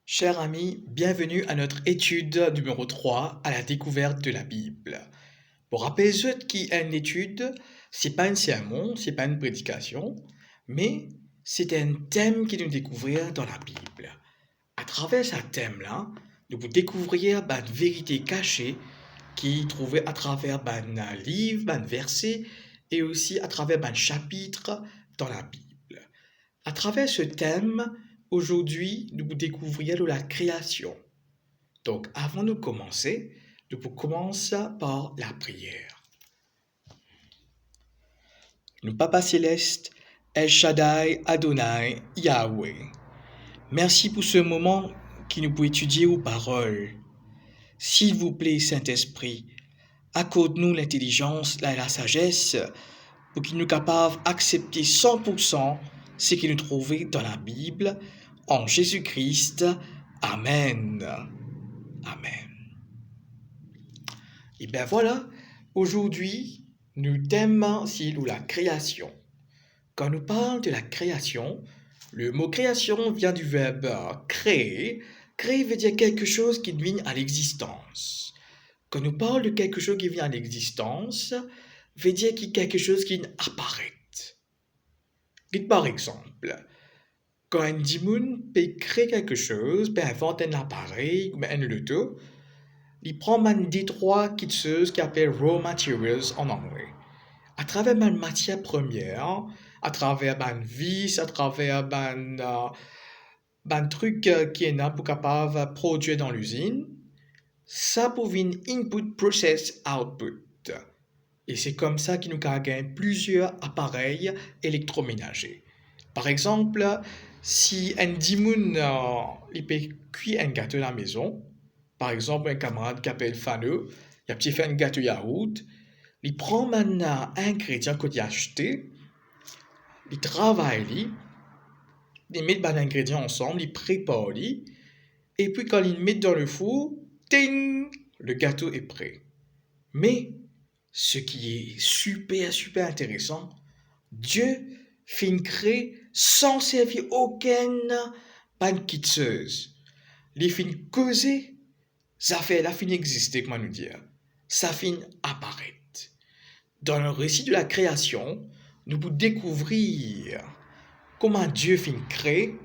Chers amis, bienvenue à notre étude numéro 3 à la découverte de la Bible. Pour rappeler ceux qui est une étude, c'est pas un sermon, c'est pas une prédication, mais c'est un thème qui nous découvrir dans la Bible. À travers ce thème-là, nous pouvons découvrir une vérité cachée qui est trouvée à travers un livre, un verset et aussi à travers un chapitre dans la Bible. À travers ce thème, aujourd'hui, nous découvrir la création. Donc, avant de commencer, nous pouvons commencer par la prière. Nous, Papa Céleste, El Shaddai, Adonai, Yahweh, merci pour ce moment qui nous peut étudier aux paroles. S'il vous plaît, Saint-Esprit, accorde-nous l'intelligence et la sagesse pour qu'il nous capable d'accepter 100% ce qui nous trouve dans la Bible, en Jésus-Christ. Amen. Amen. Et bien voilà, aujourd'hui, nous thème sur la création. Quand nous parlons de la création, le mot création vient du verbe créer. Créer veut dire quelque chose qui vient à l'existence. Quand nous parlons de quelque chose qui vient à l'existence, veut dire qu'il y a quelque chose qui apparaît. Par exemple, quand un dimoun peut créer quelque chose, peut inventer un appareil ou un loto, il prend un détroit chose qui appelle raw materials en anglais. À travers ma matière première, à travers un vis, à travers un truc qui est là pour capable produire dans l'usine, ça pour une input process output. Et c'est comme ça qu'il nous gagne plusieurs appareils électroménagers. Par exemple, si un dimoun il peut cuire un gâteau à la maison, par exemple un camarade qui appelle Fano, il a petit fait un gâteau yaourt, il prend maintenant un ingrédient qu'il a acheté, il travaille, il met les ingrédients ensemble, il prépare, et puis quand il met dans le four, ting, le gâteau est prêt. Mais ce qui est super intéressant, Dieu fin créer sans servir aucune banqueteuse. Les fin causer, ça fait la fin exister, comment nous dire. Ça fin apparaître. Dans le récit de la création, nous pouvons découvrir comment Dieu fin créer,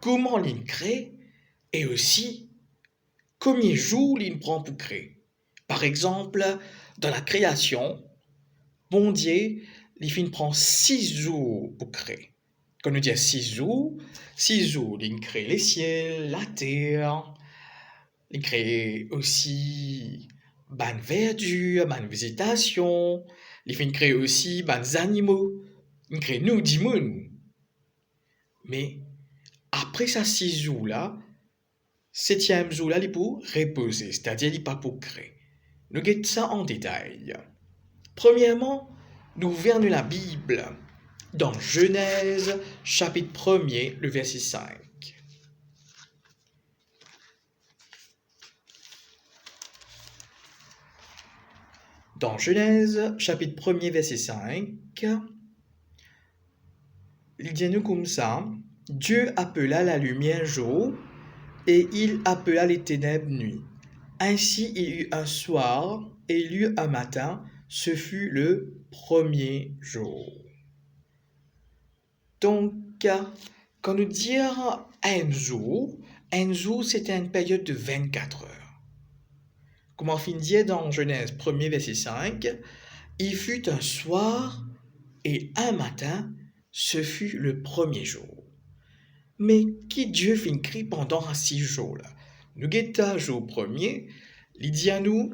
comment il crée, et aussi combien de jours il prend pour créer. Par exemple, dans la création, bon Dieu, il prend 6 jours pour créer. Quand on dit 6 jours, il crée les ciels, la terre, il crée aussi ban verdure, ban végétation, il crée aussi ban animaux, il crée nous, dimoun. Mais après ça 6 jours là, 7e jour là, il pour reposer, c'est-à-dire il pas pour créer. Nous guettons ça en détail. Premièrement, nous ouvrons la Bible dans Genèse, chapitre 1er, le verset 5. Dans Genèse, chapitre 1er, verset 5, il dit nous comme ça, Dieu appela la lumière jour et il appela les ténèbres nuit. Ainsi il y eut un soir et il y eut un matin, ce fut le premier jour. Donc, quand nous disons un jour c'était une période de 24 heures. Comme on dit dans Genèse 1er verset 5, il fut un soir et un matin, ce fut le premier jour. Mais qui Dieu fin créer pendant 6 jours là? Nous guettons jour premier, il dit à nous,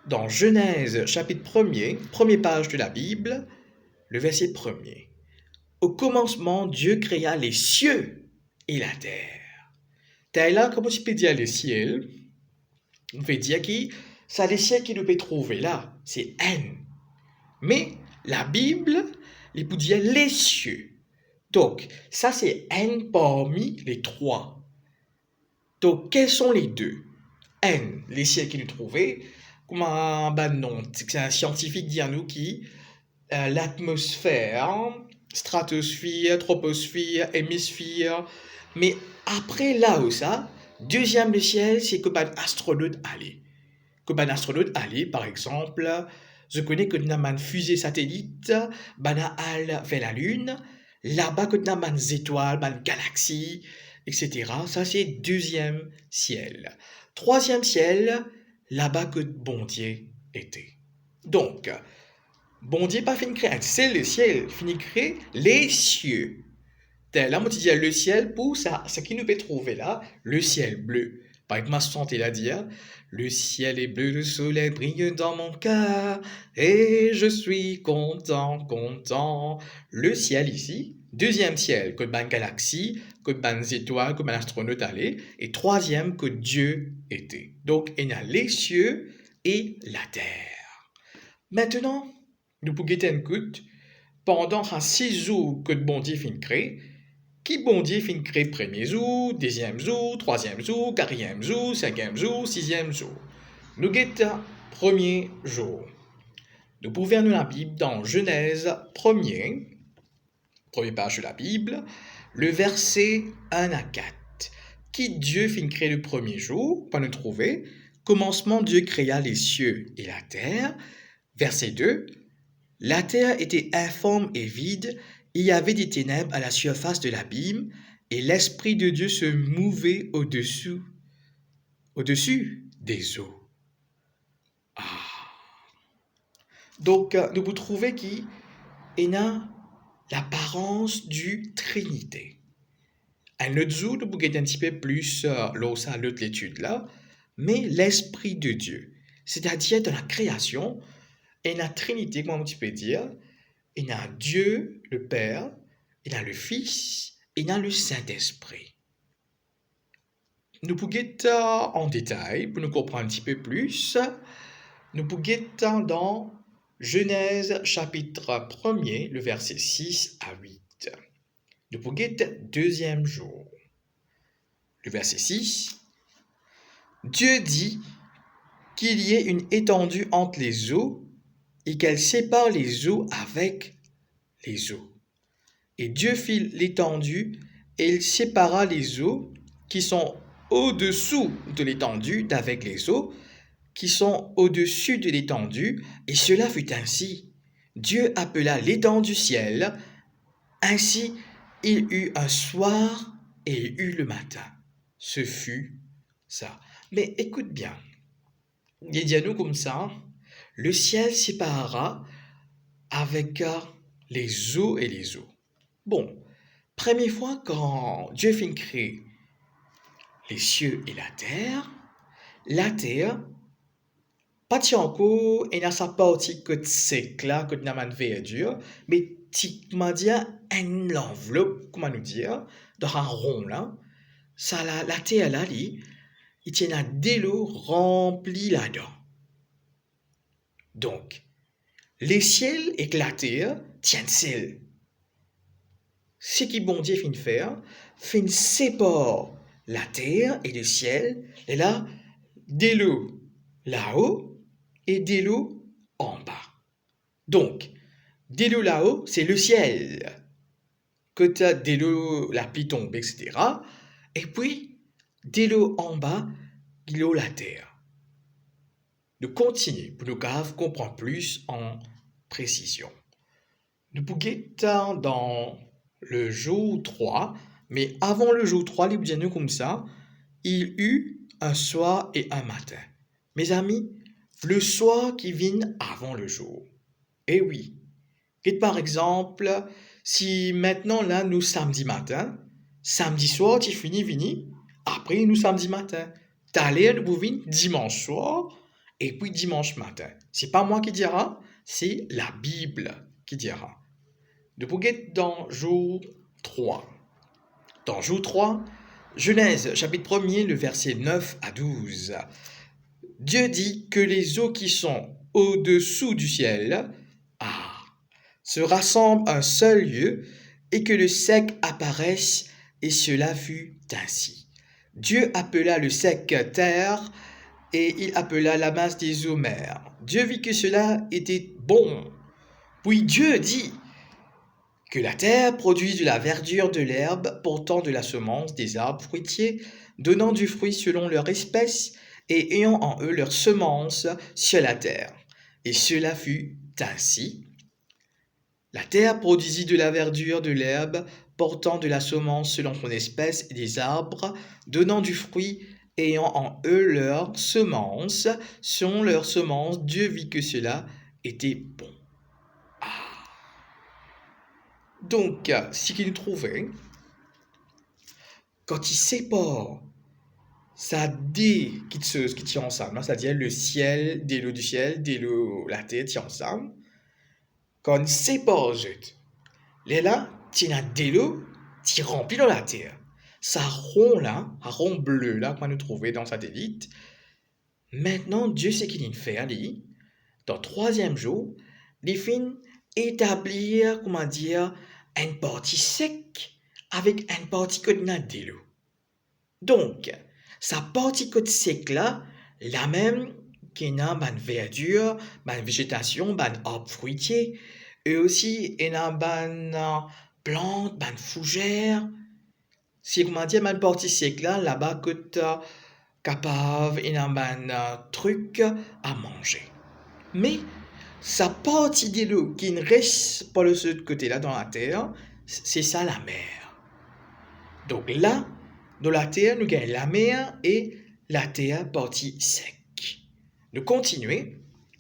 dans Genèse chapitre 1er, première page de la Bible, le verset 1er. Au commencement, Dieu créa les cieux et la terre. T'as là, comment tu peux dire le ciel? On peut dire que ça les ciels qui nous peut trouver là, c'est N. Mais la Bible, il peut dire les cieux. Donc, ça c'est N parmi les trois. Donc, quels sont les deux? N, les ciels qui nous trouvaient, comme un nom, c'est un scientifique dit à nous qui l'atmosphère, stratosphère, troposphère, hémisphère, Mais après là-haut, ça, deuxième le ciel, c'est que ben astronaute allait. Que ben astronaute allait, par exemple, je connais que nous avons une fusée satellite, ben aller vers la Lune, là-bas que nous avons des étoiles, une galaxie, etc. Ça, c'est deuxième ciel. Troisième ciel, là-bas que bon Dieu était. Donc, bon Dieu pas fini de créer, c'est le ciel, fini de créer les cieux. Là, moi, tu dis le ciel pour ça, ce qui nous peut trouver là, le ciel bleu. Par exemple, ma santé l'a dit, hein, le ciel est bleu, le soleil brille dans mon cœur, et je suis content, content. Le ciel ici, deuxième ciel, que ban galaxie, que ban étoiles, que ban astronaute allait, et troisième, que Dieu était. Donc, il y a les cieux et la terre. Maintenant, nous pouvons guetter un coup, pendant un 6 jours que le bon Dieu fin créer, qui bon Dieu fin créer premier jour, deuxième jour, troisième jour, quatrième jour, cinquième jour, sixième jour. Nous guettons premier jour. Nous pouvons lire la Bible dans Genèse première page de la Bible, le verset 1 à 4. Qui Dieu fin créer le premier jour, pour nous trouver, commencement Dieu créa les cieux et la terre. Verset 2, la terre était informe et vide, il y avait des ténèbres à la surface de l'abîme, et l'Esprit de Dieu se mouvait au-dessus des eaux. Donc, nous pouvons trouver qu'il y a l'apparence du Trinité. Un autre jour, nous pouvons un petit peu plus l'autre l'étude là, mais l'Esprit de Dieu, c'est-à-dire dans la création, il y a la Trinité, comment tu peux dire, il y a Dieu, le Père, il y a le Fils, il y a le Saint-Esprit. Nous pouvons en détail, pour nous comprendre un petit peu plus, nous pouvons dans Genèse chapitre 1er, le verset 6 à 8. Nous pouvons deuxième jour. Le verset 6. Dieu dit qu'il y ait une étendue entre les eaux et qu'elle sépare les eaux avec les eaux. Et Dieu fit l'étendue et il sépara les eaux qui sont au-dessous de l'étendue d'avec les eaux qui sont au-dessus de l'étendue, et cela fut ainsi. Dieu appela l'étendue ciel, ainsi il eut un soir et il eut le matin. Ce fut ça. Mais écoute bien, il dit à nous comme ça, le ciel séparera avec les eaux et les eaux. Bon, première fois quand Dieu fit créer les cieux et la terre, pas encore, il y a sa partie que sec là, que n'a pas verdure, mais comment dire, une enveloppe, comment nous dire, dans un rond là, ça la terre là, il tient à de l'eau remplie là-dedans. Donc, les ciels et la terre tiennent ciel. Ce qui bon Dieu fin faire, fin sépare la terre et le ciel, et là, de l'eau là-haut, et de l'eau en bas. Donc, de l'eau là-haut, c'est le ciel. Que tu as de l'eau, la pluie tombe, etc. Et puis, de l'eau en bas, de l'eau la terre. Nous continuons pour nous comprendre plus en précision. Nous pouvons dans le jour 3, mais avant le jour 3, les bien comme ça, il eut un soir et un matin. Mes amis, le soir qui vient avant le jour. Eh oui. Et par exemple, si maintenant là nous samedi matin, samedi soir tu finis vini, après nous samedi matin. T'allais nous vini dimanche soir et puis dimanche matin. C'est pas moi qui dira, c'est la Bible qui dira. De Pouguet dans jour 3. Dans jour 3, Genèse chapitre 1er, le verset 9 à 12. Dieu dit que les eaux qui sont au-dessous du ciel se rassemblent à un seul lieu et que le sec apparaisse, et cela fut ainsi. Dieu appela le sec terre et il appela la masse des eaux mer. Dieu vit que cela était bon. Puis Dieu dit Que la terre produise de la verdure de l'herbe, portant de la semence des arbres fruitiers, donnant du fruit selon leur espèce, et ayant en eux leur semence sur la terre. Et cela fut ainsi. La terre produisit de la verdure de l'herbe, portant de la semence selon son espèce, et des arbres, donnant du fruit, ayant en eux leur semence, selon leur semence. Dieu vit que cela était bon. Donc, ce qu'il trouvait, quand il sépare ça deux petites choses qui tiennent ensemble, hein, c'est-à-dire le ciel, des lots du ciel, des lots la terre tiennent ensemble, quand il sépare juste, là, tu as des lots, tu remplis dans la terre. Ça rond là, un rond bleu là qu'on a trouvé dans le satellite. Maintenant, Dieu sait qu'il fait, ali, dans le troisième jour, il finit établir, comment dire, une partie sec avec une partie qui a de l'eau. Donc, sa partie côte sec là, la même qu'il y a une verdure, une végétation, un arbre fruitier, et aussi il y a une plante, une fougère. Si comment dire, une partie sec là, là-bas, côte capable, il y a un truc à manger. Mais sa partie de l'eau qui ne reste pas de ce côté-là dans la terre, c'est ça la mer. Donc là, dans la terre, nous gagnons la mer et la terre partie sec. Nous continuons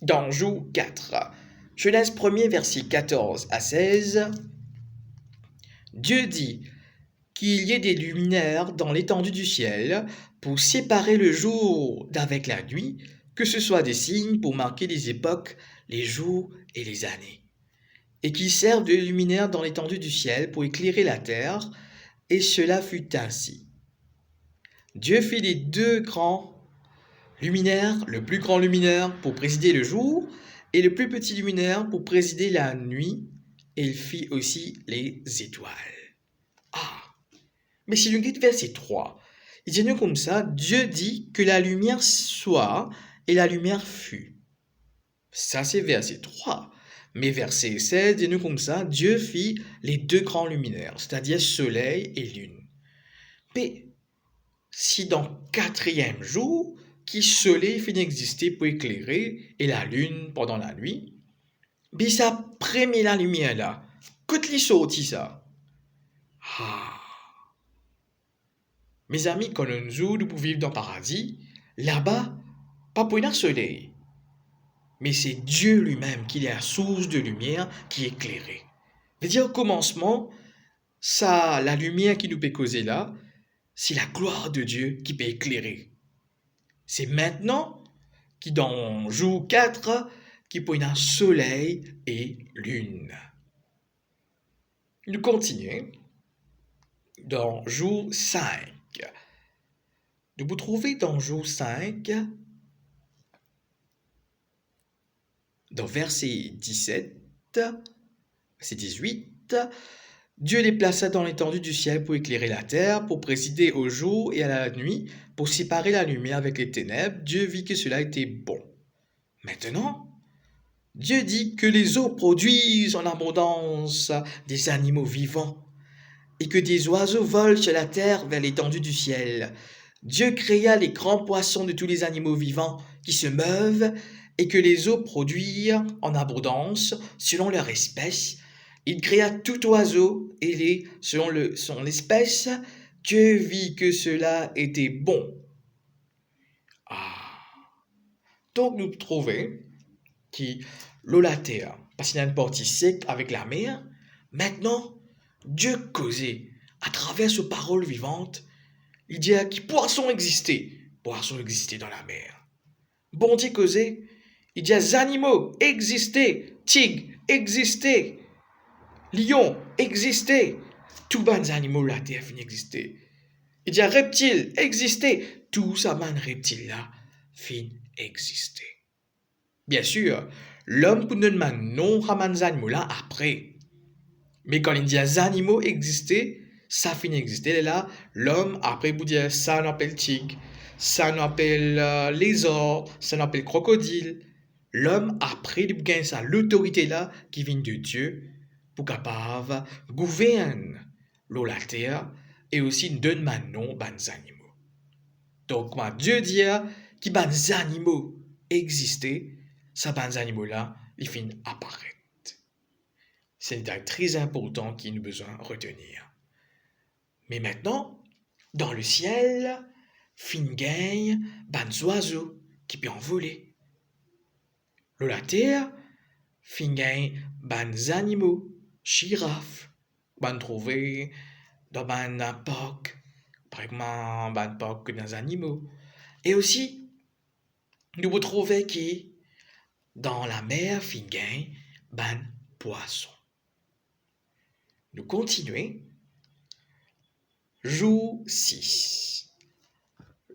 dans Jour 4. Genèse 1er, verset 14 à 16. Dieu dit qu'il y ait des luminaires dans l'étendue du ciel pour séparer le jour d'avec la nuit, que ce soit des signes pour marquer les époques, les jours et les années, et qu'ils servent de luminaires dans l'étendue du ciel pour éclairer la terre, et cela fut ainsi. Dieu fit les deux grands luminaires, le plus grand luminaire pour présider le jour, et le plus petit luminaire pour présider la nuit, et il fit aussi les étoiles. Ah! Mais si nous lisons verset 3, il dit comme ça, Dieu dit que la lumière soit, et la lumière fut. Ça, c'est verset 3. Mais verset 16, dit comme ça, Dieu fit les deux grands luminaires, c'est-à-dire soleil et lune. Mais si dans le quatrième jour, qui soleil finit d'exister pour éclairer, et la lune pendant la nuit, mais ça première la lumière là, quand il sortit ça. Ah! Mes amis, quand nous nous pour vivre dans le paradis, là-bas, pas pour un soleil, mais c'est Dieu lui-même qui est la source de lumière qui est éclairée. C'est-à-dire, au commencement, ça, la lumière qui nous peut causer là, c'est la gloire de Dieu qui peut éclairer. C'est maintenant, qui dans jour 4, qui pour un soleil et lune. Nous continuons dans jour 5. Nous vous trouvez dans jour 5, dans verset 17, verset 18, Dieu les plaça dans l'étendue du ciel pour éclairer la terre, pour présider au jour et à la nuit, pour séparer la lumière avec les ténèbres. Dieu vit que cela était bon. Maintenant, Dieu dit que les eaux produisent en abondance des animaux vivants, et que des oiseaux volent sur la terre vers l'étendue du ciel. Dieu créa les grands poissons de tous les animaux vivants qui se meuvent, et que les eaux produisent en abondance selon leur espèce. Il créa tout oiseau ailé selon son espèce. Dieu vit que cela était bon. Ah. Donc nous trouvons qui l'eau la terre, parce qu'il y a une partie sec avec la mer. Maintenant, Dieu causait à travers ses paroles vivantes. Il dit que poissons existaient dans la mer. Bon Dieu causait, il dit animaux existaient, tigres existaient, lions existaient, tout les animaux de la terre fin existaient. Il dit reptiles existaient, tout ça man reptiles là fin existaient. Bien sûr, l'homme peut nous demander non raman animaux là après. Mais quand il dit animaux existaient, ça finit d'exister. Là, l'homme, après, vous dire ça, on appelle tigre, ça, on appelle lézard, ça, on appelle crocodile. L'homme, après, il gagne ça, l'autorité là qui vient de Dieu. pour capable gouverner la terre et aussi donner nom aux animaux. Donc, moi, Dieu dit que les animaux existent, ces animaux-là, ils finissent apparaître. C'est un détail très important qu'il nous besoin de retenir. Mais maintenant, dans le ciel, fin gagne des oiseaux qui peuvent envoler. La terre, fin gagne des animaux, girafes, qu'on trouver dans un parc, par exemple, un parc des animaux. Et aussi, nous pouvons trouver qui, dans la mer, fin gagne des poissons. Nous continuons. Jour 6.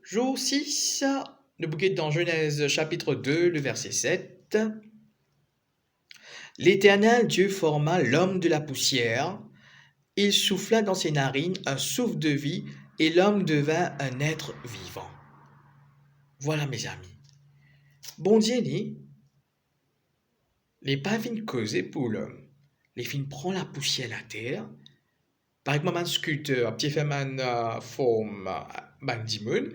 Jour 6, nous bouquet dans Genèse chapitre 2, le verset 7. L'Éternel Dieu forma l'homme de la poussière. Il souffla dans ses narines un souffle de vie et l'homme devint un être vivant. Voilà mes amis. Bon Dieu dit, les pas fin causer pour l'homme. Les fin prend la poussière la terre. Par exemple, un sculpteur, un petit fait une forme, un dimon.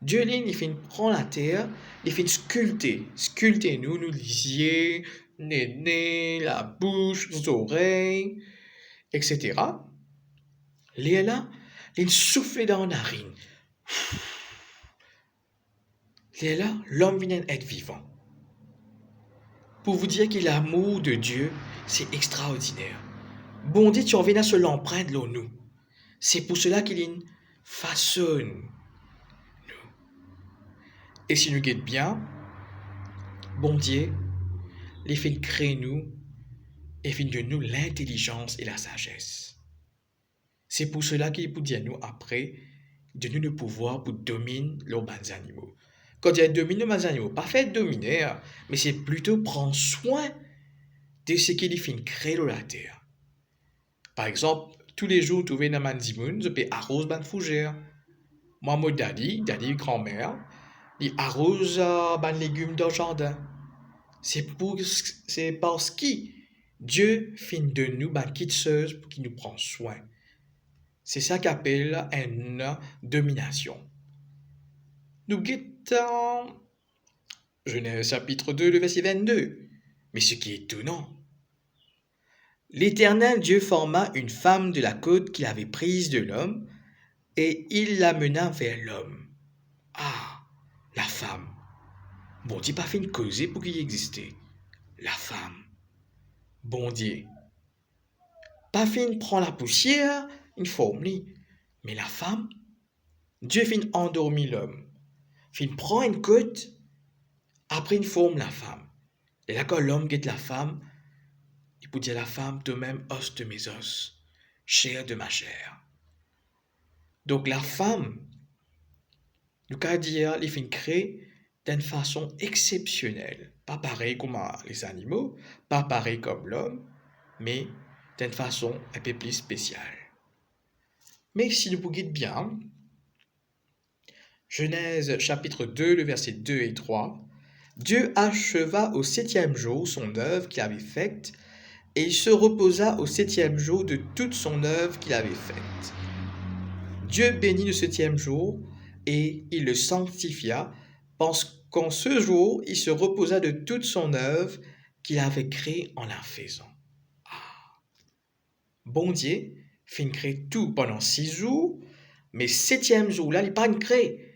Dieu il fin prend la terre, il fin sculpter nous les yeux, les nez, la bouche, les oreilles, etc. Les là, il souffle dans la narine. Les là, l'homme vient être vivant. Pour vous dire que l'amour de Dieu, c'est extraordinaire. Bon Dieu, tu en viens à se l'empreinte de nous. C'est pour cela qu'il façonne nous. Et si nous guette bien, bon Dieu, il fait créer nous et fait de nous l'intelligence et la sagesse. C'est pour cela qu'il peut dire nous après de nous le pouvoir pour dominer les animaux. Quand il y a dominer les animaux, pas fait dominer, mais c'est plutôt prendre soin de ce qu'il fait créer la terre. Par exemple, tous les jours, tu viens dans un dimoun, je peux arroser ban fougère. Moi, mon daddy, grand-mère, il arrose ban légumes dans le jardin. C'est parce que Dieu fait de nous ban kitseuse pour qu'il nous prenne soin. C'est ça qu'appelle une domination. Nous guettons Genèse chapitre 2, le verset 22. Mais ce qui est étonnant, l'Éternel Dieu forma une femme de la côte qu'il avait prise de l'homme, et il l'amena vers l'homme. Ah, la femme. Bon Dieu pas fait une cause pour qu'il existait. La femme. Bon Dieu. Pas fait une prend la poussière, une forme li. Mais la femme, Dieu fait endormir l'homme. Fait prend une côte, après une forme la femme. Et là quand l'homme guette la femme, il peut dire la femme, de même os de mes os, chair de ma chair. Donc la femme, nous qu'à dire, il fait créer d'une façon exceptionnelle. Pas pareil comme les animaux, pas pareil comme l'homme, mais d'une façon un peu plus spéciale. Mais si nous guidons bien, Genèse chapitre 2, le verset 2 et 3, Dieu acheva au 7e jour son œuvre qu'il avait faite, et il se reposa au 7e jour de toute son œuvre qu'il avait faite. Dieu bénit le 7e jour, et il le sanctifia, parce qu'en ce jour, il se reposa de toute son œuvre qu'il avait créée en la faisant. Ah. Bon Dieu fin créer tout pendant 6 jours, mais 7e jour-là, il pas créé,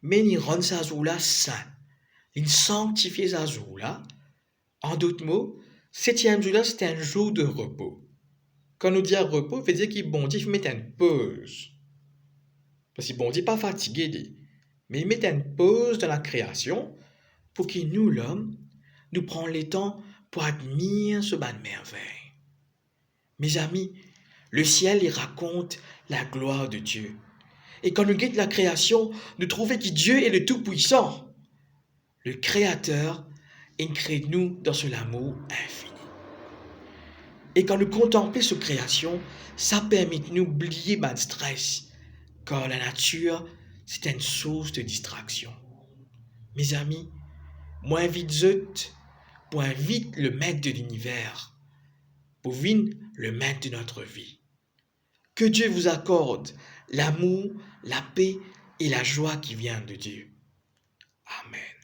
mais il rend sa jour-là saint. Il sanctifie sa jour-là. En d'autres mots, 7e jour-là, c'est un jour de repos. Quand nous disons repos, ça veut dire que bon Dieu il met une pause. Parce que bon Dieu n'est pas fatigué, mais il met une pause dans la création pour que nous, l'homme, nous prenions le temps pour admirer ce bas de merveille. Mes amis, le ciel il raconte la gloire de Dieu. Et quand nous guettons la création, nous trouvons que Dieu est le Tout-Puissant. Le Créateur, il crée nous dans son amour infini. Et quand nous contemplons cette création, ça permet de nous oublier le stress, car la nature, c'est une source de distraction. Mes amis, moi invite Zeut pour invite le maître de l'univers pour vivre le maître de notre vie. Que Dieu vous accorde l'amour, la paix et la joie qui vient de Dieu. Amen.